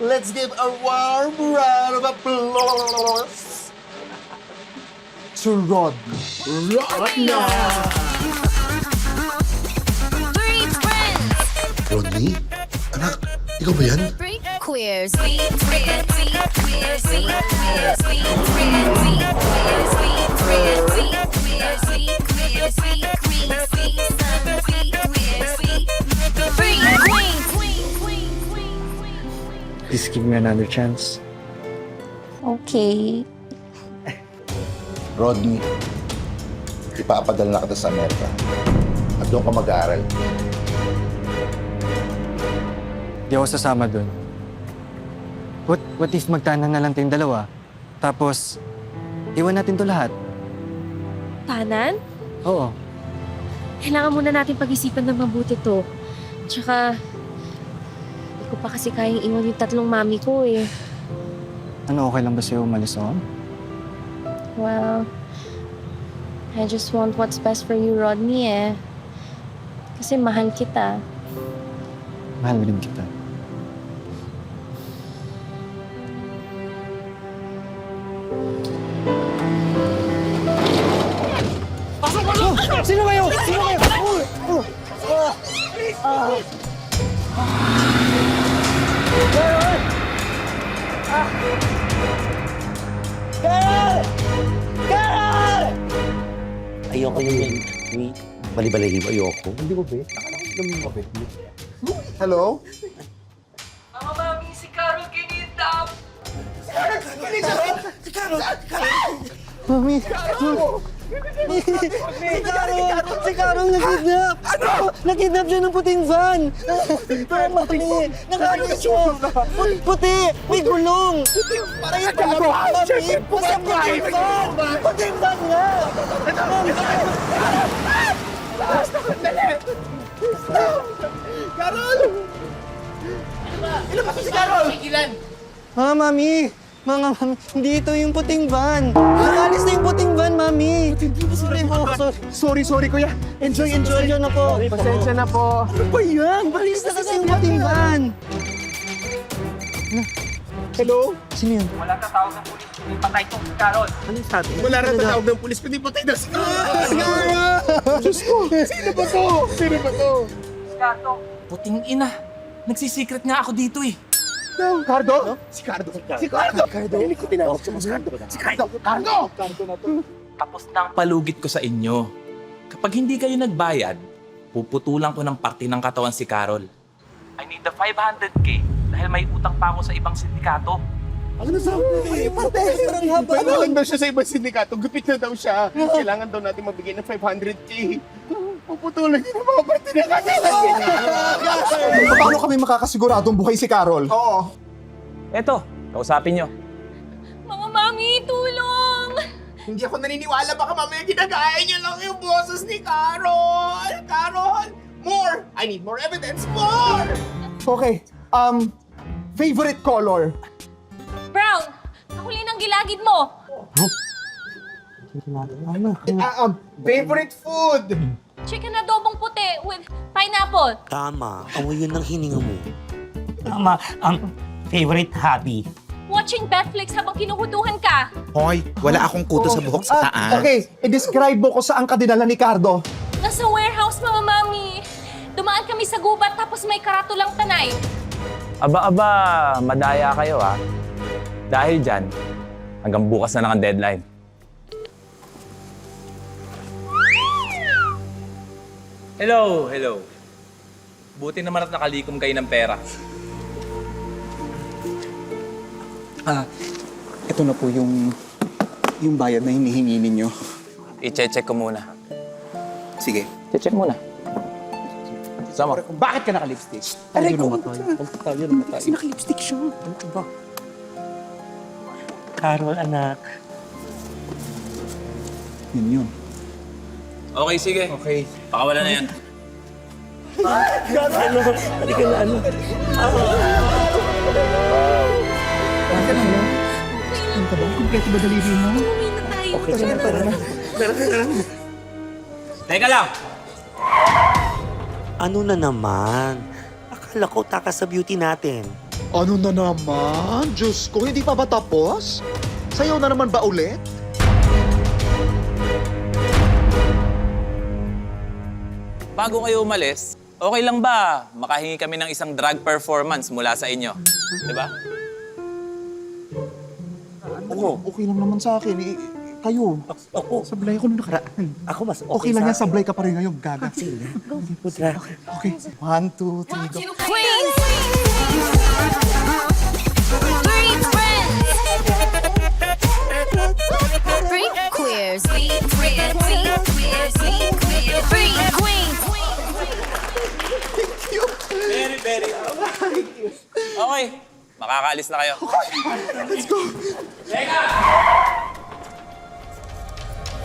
let's give a warm round of applause to Rod. Rodna! Three friends. Rodney? Anak, ikaw ba yan? Three queers. Sweet, sweet, sweet, queer, sweet, queer, sweet, queer, sweet, queer, sweet, queer, sweet, queer, sweet, queer, sweet, queen, sweet, sun, sweet, queer, sweet. Three queens. Please give me another chance. Okay. Rodney, ipapadala na kita sa Amerika. At doon ka mag-aaral. Di ako sasama dun. What if magtanan na lang tayong dalawa? Tapos, iwan natin to lahat. Tanan? Oo. Kailangan muna natin pag-isipan ng mabuti to. Tsaka, hindi ko pa kasi kayang iwan yung tatlong mami ko eh. Ano, okay lang ba sa'yo umalis ako? Well, I just want what's best for you, Rodney eh. Kasi mahal kita. Mahal din kita. Sino kayo? Sino kayo? Ayoko yung bali-balahibo. Ayoko. Hindi ko, be. Hello? Mga mami, si Carol kinidnap! Mami! Si Carol nakidnap! Ano? Nakidnap siya ng puting van! Mami! Nakaalis siya! Puti! May gulong! Ayun pa! Mami! Basta puting van! Puting van nga! Mga mami! Mga mami! Hindi ito yung puting van! Nakaalis na yung puting van, mami! Sorry po. Sorry, kuya. Enjoy. Pasensya na po. Pasensya na po. Ano ba yan? Balis na kasi yung puting van! Hello? Sino yun? Wala ka tawag ng pulis, hindi patay tong si Carol. Anong sabi? Wala na tatawag ng pulis, kundi patay na si Diyos ko! Sino ba to? Skato, puting ina. Nagsisecret nga ako dito eh. Cardo? Si Cardo. Hindi ko tinawag siya mas Cardo. Si Cardo! Tapos na ang palugit ko sa inyo. Kapag hindi kayo nagbayad, puputulan ko ng parte ng katawan si Carol. I need the 500K dahil may utang pa ako sa ibang sindikato. Ano sabi? Parang haba. Ano lang daw siya sa ibang sindikato? Gupit na daw siya. Kailangan daw natin mabigay ng 500K. Puputulan niyo ng mga parte na katawan. Paano kami makakasiguradong buhay si Carol? Oo. Eto, kausapin nyo. Mga mami, tulong! Hindi ako naniniwala, baka mamaya ginagaya niya lang yung boses ni Carol. Carol! More! I need more evidence. More! Okay. Favorite color? Brown! Nakuli ng gilagid mo! Favorite food? Chicken adobong puti with pineapple. Tama. Amoy yun ng hininga mo. Tama, ang favorite hobby. Watching Netflix habang kinukutuhan ka. Hoy, wala akong kuto sa buhok sa taas. Okay, i-describe mo ko saan ka dinala ni Cardo. Nasa warehouse, mga mami. Dumaan kami sa gubat tapos may karatulang tanay. Aba, madaya kayo ah. Dahil dyan, hanggang bukas na lang ang deadline. Hello. Buti naman at nakalikom kayo ng pera. Ito na po yung bayad na hinihingi ninyo. I-check ko muna. Sige. Check muna. Sama. Bakit ka naka-lipstick? Tayo namatay. Kasi naka-lipstick siya. Ano ba? Carol, anak. Yun. Okay, sige. Okay. Pakawala na yan. Halika na, ano. Ano ka ba? Kompleto ba daliri mo? Umuwi na tayo. Okay, tara na. Teka lang! Ano na naman? Akala ko takas sa beauty natin. Ano na naman? Diyos ko, hindi pa ba tapos? Sayaw na naman ba ulit? Bago kayo umalis, okay lang ba makahingi kami ng isang drag performance mula sa inyo? Di ba? Oo, okay lang naman sa akin. Kayo, Ako, sablay ako nung nakaraan. ako mas okay, Okay lang yan, sa sablay ka pa rin ngayon, gaga. Sige. Putra. Okay, 1, 2, 3, go. Queens. Three friends. Three queers. Three queers. Three queers. Three queers. Three queens. Okay, makakaalis na kayo. Let's go!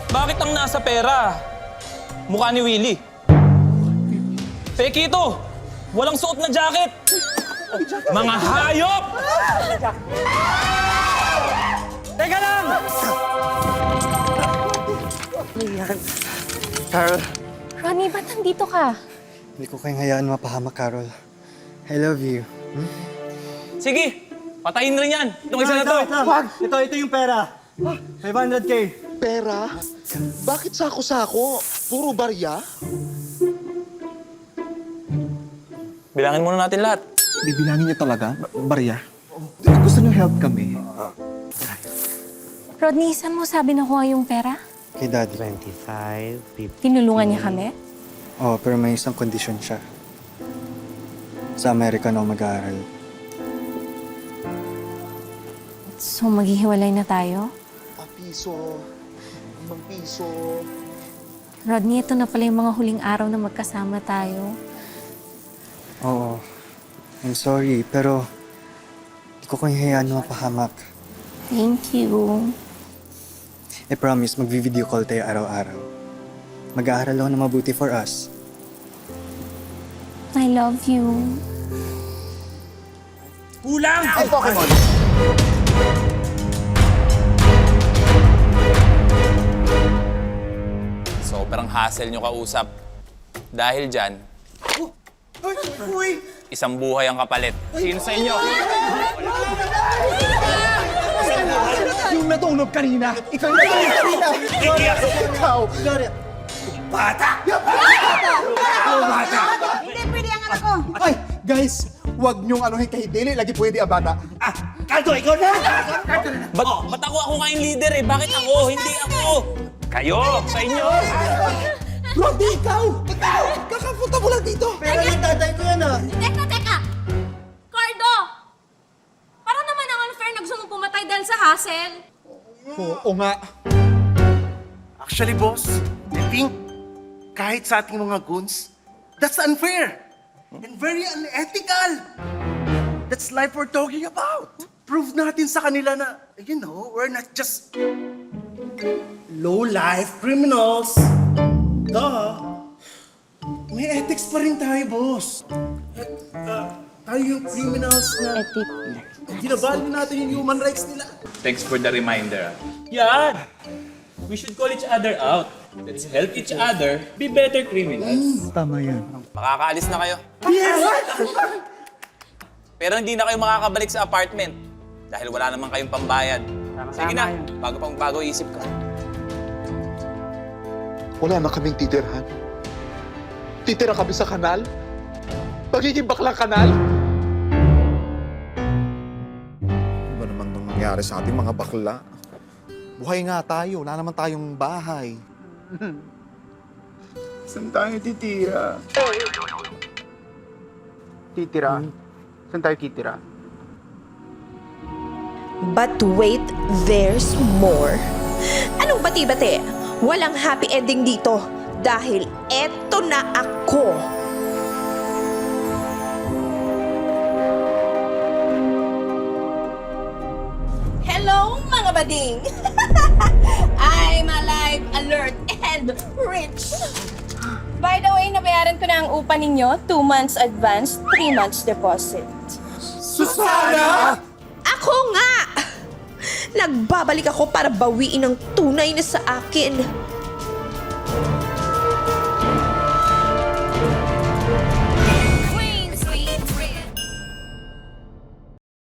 Bakit ang nasa pera? Mukha ni Willie. Peki ito! Walang suot na jacket! Mga hayop! Teka lang! Carol, Ronnie, ba't nandito ka? hindi ko kayang hayaan mapahamak, Carol. I love you. Sige, patayin rin yan. Itong isa na to. Ito yung pera. 500K. Pera? Bakit sako-sako? Puro barya? Bilangin muna natin lahat. Bibilangin niyo talaga? Barya? Gusto niyo help kami? Rodney, saan mo sabi nakuha yung pera? Kay Daddy. 25, 50. Tinulungan niya kami? Oo, pero may isang kondisyon siya. Sa Amerika na ako mag-aaral. So, maghihiwalay na tayo? Piso. 5 piso. Rodney, ito na pala yung mga huling araw na magkasama tayo. Oo. I'm sorry, pero hindi ko kayang hayaan mapahamak. Thank you. I promise, magvi-video call tayo araw-araw. Mag-aaral ako na mabuti for us. I love you. Kulang! Ay, Pokemon! Sobrang hassle nyo kausap. Dahil dyan, isang buhay ang kapalit. Sino sa inyo? Yung natulog kanina! Ikaw yung natulog kanina! Ikaw! Hindi pwede ang anak ko. Ay, guys! Huwag niyong anuhin kay Dili. Lagi pwede ang bata. Kaldo, ikaw na! Ba't ako nga yung leader eh? Bakit ako? Hindi ako! Kayo! Sa inyo! Rodney, ikaw! Ikaw! Kakapunta mo lang dito! Pera ng tatay ko yan ah. Teka! Cardo! Parang naman ang unfair na gusto mong pumatay dahil sa hassle. Oo nga. Actually, boss, I think kahit sa ating mga goons, that's unfair and very unethical. That's life we're talking about. Prove natin sa kanila na, you know, we're not just low-life criminals. Duh. May ethics pa rin tayo, boss. Tayo yung criminals na ginavalue natin yung human rights nila. Thanks for the reminder. Yan! We should call each other out. Let's help each other be better criminals. Tama yan. Makakaalis na kayo. Pero hindi na kayo makakabalik sa apartment dahil wala naman kayong pambayad. Sige na, bago isip ko. Wala na kaming titirhan. Titira kami sa kanal? Magiging baklang kanal? Ano ba naman nangyari sa ating mga bakla? Buhay nga tayo. Wala naman tayong bahay. Saan tayo titira? Titira? Saan tayo titira? But wait, there's more. Anong bati-bati? Walang happy ending dito dahil eto na ako. Hello, mga bading! I'm alive, alert, and rich. By the way, nabayaran ko na ang upa ninyo. 2 months advance, 3 months deposit. Susana! Ako nga! Nagbabalik ako para bawiin ang tunay na sa akin.